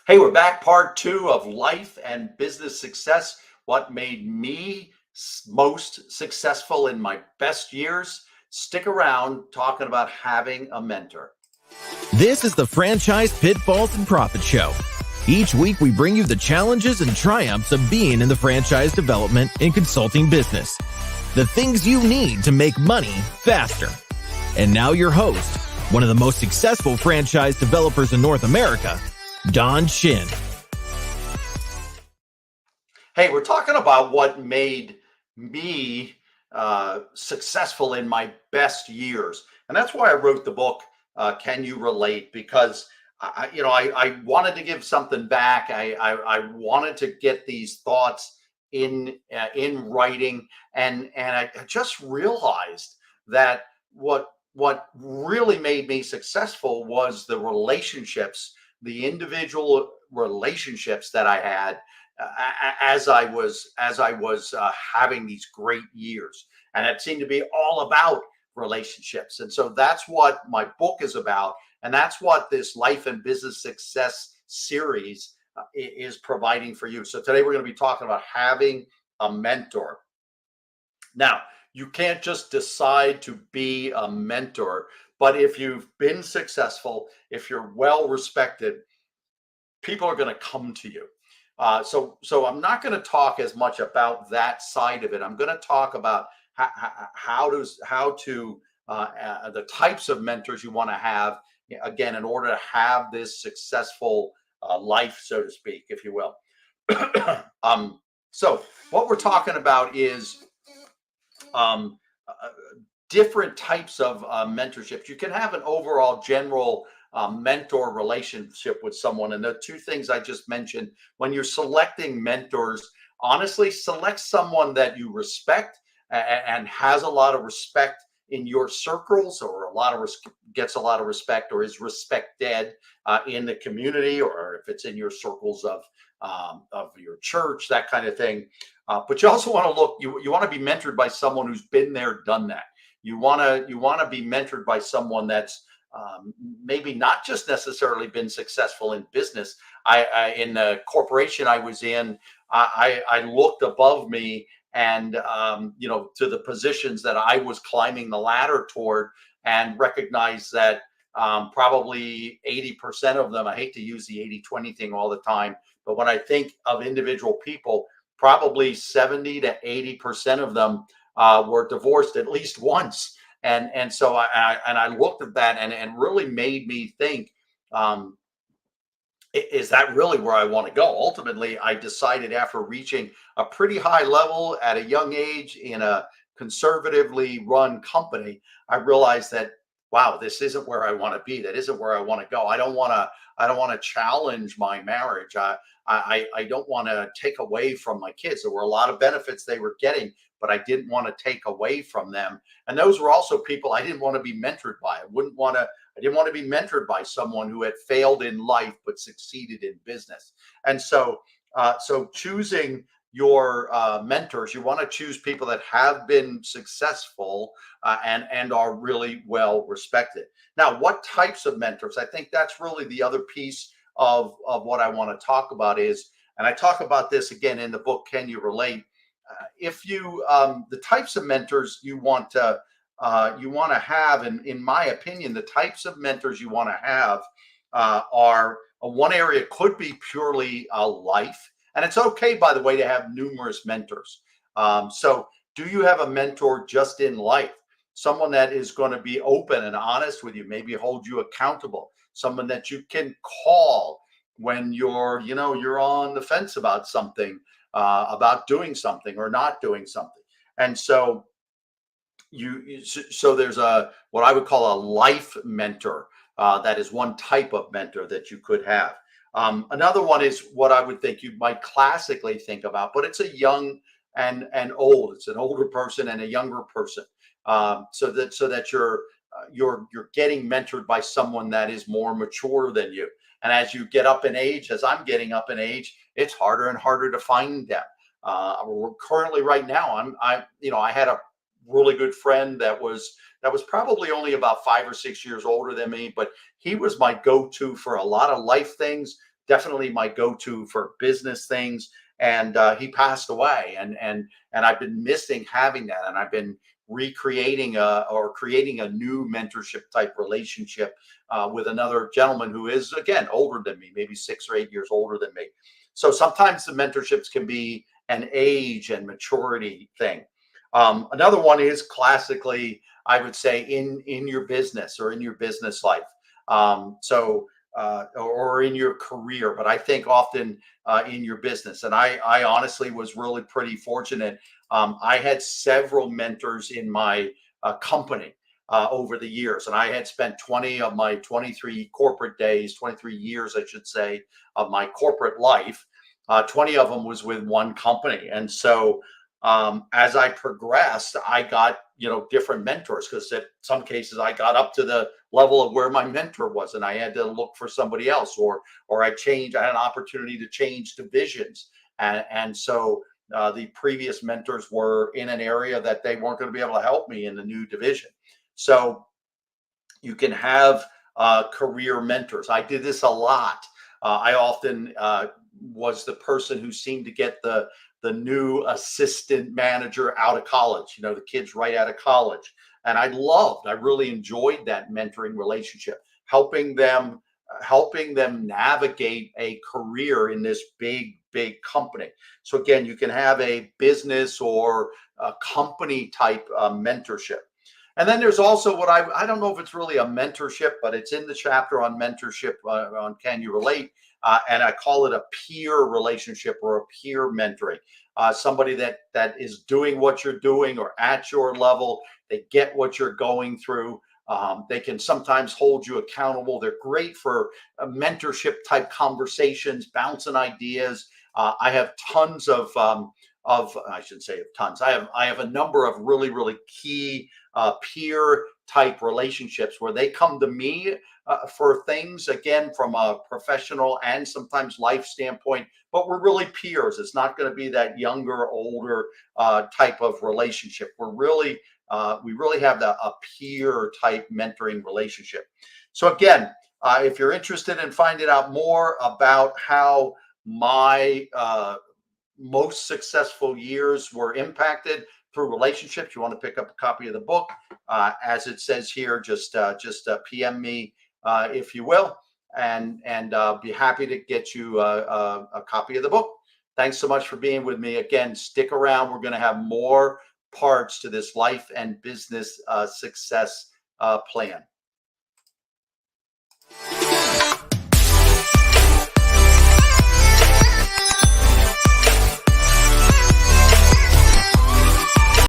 Hey, we're back, part two of life and business success. What made me most successful in my best years? Stick around talking about having a mentor. This is the Franchise Pitfalls and Profit Show. Each week, we bring you the challenges and triumphs of being in the franchise development and consulting business. The things you need to make money faster. And now your host, one of the most successful franchise developers in North America, Don Shin. Hey, we're talking about what made me successful in my best years. And that's why I wrote the book, Can You Relate? Because I wanted to give something back. I wanted to get these thoughts in writing, and I just realized that what really made me successful was the relationships, the individual relationships that I had as I was having these great years, and it seemed to be all about relationships. And so that's what my book is about, and that's what this life and business success series is providing for you. So today we're going to be talking about having a mentor. Now, you can't just decide to be a mentor, but if you've been successful, if you're well respected, people are going to come to you. So I'm not going to talk as much about that side of it. I'm going to talk about the types of mentors you want to have, again, in order to have this successful life, so to speak, if you will. So what we're talking about is um, uh, different types of mentorships. You can have an overall general mentor relationship with someone. And the two things I just mentioned, when you're selecting mentors, honestly, select someone that you respect and has a lot of respect in your circles, or gets a lot of respect, or is respected in the community, or if it's in your circles of your church, that kind of thing. But you also want to you want to be mentored by someone who's been there, done that. You want to be mentored by someone that's maybe not just necessarily been successful in business. In the corporation I was in, I looked above me and to the positions that I was climbing the ladder toward, and recognized that probably 80% of them, I hate to use the 80-20 thing all the time, but when I think of individual people, probably 70 to 80% of them were divorced at least once. And so I looked at that, and really made me think, is that really where I want to go? Ultimately, I decided, after reaching a pretty high level at a young age in a conservatively run company, I realized that, wow, this isn't where I want to be. That isn't where I want to go. I don't want to challenge my marriage. I don't want to take away from my kids. There were a lot of benefits they were getting, but I didn't want to take away from them. And those were also people I didn't want to be mentored by. I didn't want to be mentored by someone who had failed in life but succeeded in business. And so choosing your mentors, you want to choose people that have been successful and are really well respected. Now, what types of mentors? I think that's really the other piece of what I want to talk about is, and I talk about this again in the book, Can You Relate? If you The types of mentors you want to have, and in my opinion, the types of mentors you want to have are one area could be purely life, and it's okay, by the way, to have numerous mentors. So, do you have a mentor just in life? Someone that is going to be open and honest with you, maybe hold you accountable. Someone that you can call when you're on the fence about something, about doing something or not doing something. And so so there's what I would call a life mentor. That is one type of mentor that you could have. Another one is what I would think you might classically think about, but it's a young and old. It's an older person and a younger person, so that you're getting mentored by someone that is more mature than you. And as you get up in age, as I'm getting up in age, it's harder and harder to find them. We're currently, right now, I had a really good friend that was probably only about 5 or 6 years older than me, but he was my go-to for a lot of life things, definitely my go-to for business things. And he passed away, and I've been missing having that, and I've been recreating or creating a new mentorship type relationship with another gentleman who is, again, older than me, maybe 6 or 8 years older than me. So sometimes the mentorships can be an age and maturity thing. Another one is classically, I would say, in your business or in your business life. Or in your career, but I think often in your business. And I honestly was really pretty fortunate. I had several mentors in my company over the years, and I had spent 20 of my 23 corporate days, 23 years, I should say, of my corporate life. 20 of them was with one company. And so as I progressed, I got, different mentors, because in some cases I got up to the level of where my mentor was, and I had to look for somebody else, or I had an opportunity to change divisions. And so the previous mentors were in an area that they weren't going to be able to help me in the new division. So you can have career mentors. I did this a lot. I often was the person who seemed to get the new assistant manager out of college, the kids right out of college. And I really enjoyed that mentoring relationship, helping them navigate a career in this big company. So again, you can have a business or a company type mentorship. And then there's also what I don't know if it's really a mentorship, but it's in the chapter on mentorship on Can You Relate? And I call it a peer relationship or a peer mentoring. Somebody that is doing what you're doing or at your level. They get what you're going through. They can sometimes hold you accountable. They're great for mentorship type conversations, bouncing ideas. I have tons of I should say of tons. I have a number of really key peer type relationships where they come to me for things, again, from a professional and sometimes life standpoint, but we're really peers. It's not going to be that younger, older type of relationship. We really have a peer type mentoring relationship. So again, if you're interested in finding out more about how my most successful years were impacted through relationships, you want to pick up a copy of the book. As it says here, just PM me if you will, and be happy to get you a copy of the book. Thanks so much for being with me. Again, stick around. We're going to have more parts to this life and business success plan.